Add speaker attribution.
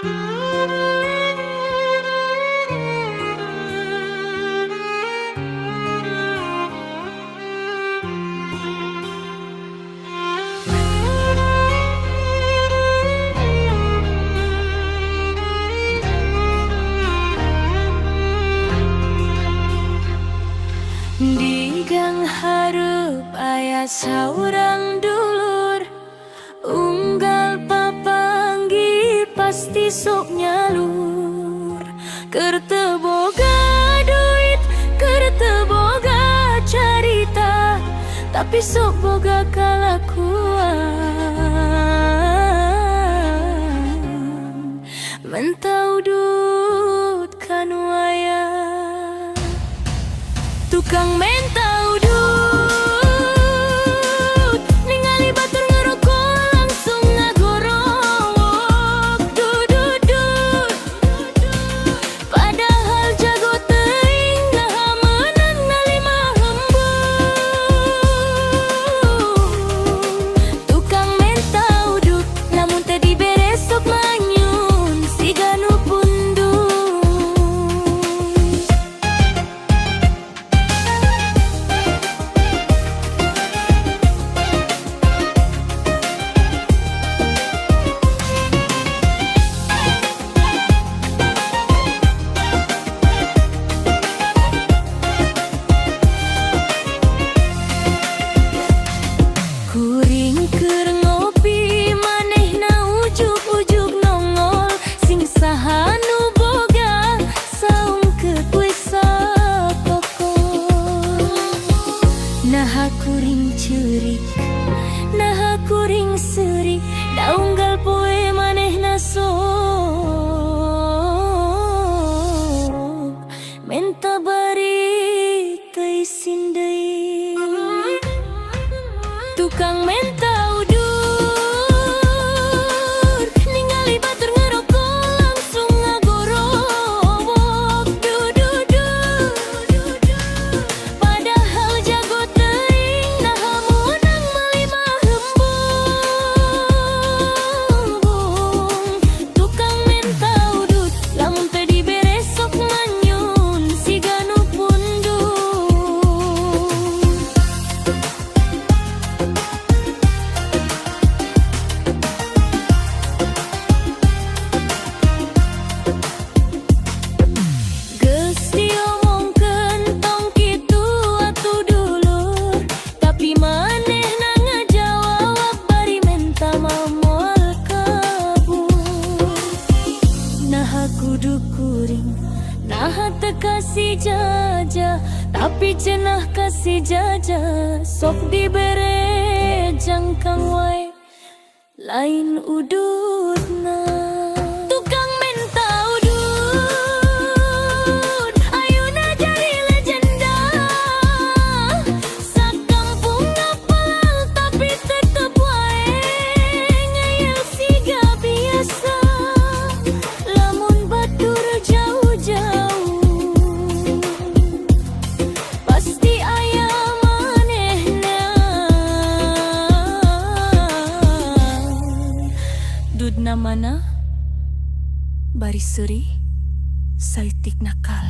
Speaker 1: Di gang hareup aya saurang dulur, unggal papanggi pasti sok nyalur. Keur teu boga duit, keur teu boga carita, tapi sok boga kalakuan. Mentau dut kanu aya tukang mentau dut, ningali batur ngerokok langsung ngagorowok. Dududut, padahal jago teuing gaha meunang nalima hembung. Tukang mentau dut, lamun teu dibere sok manyun siga nu pundung. Kuring keur ngopi manehna ujug-ujug nongol, sing saha nu boga saungkeut we sakokol. Naha kuring ceurik, naha kuring seurik, da unggal poe manehna sok menta bari teu isin deui. Tukang mentau dur, ningali batur ngerokok langsung ngagorowok. Dududut, padahal jago teuing naha meunang malima hembung. Tukang mentau dut, lamun teu dibere sok manyun siga nu pundung. Geus diomongkeun tong kitu atuh dulur, tapi manehna ngajawab bari menta moal kabur. Naha kudu kuring, naha teu kasih jajah, tapi cenah kasih jajah sok dibere jangkang wae lain udutna. Tukang mentau dut, ayeuna jadi legenda, sakampung ngapal tapi tetep wae ngeyel siga biasa. Lamun batur jauh-jauh, pasti aya manehna. Dudna mana bari seuri saeutik nakal.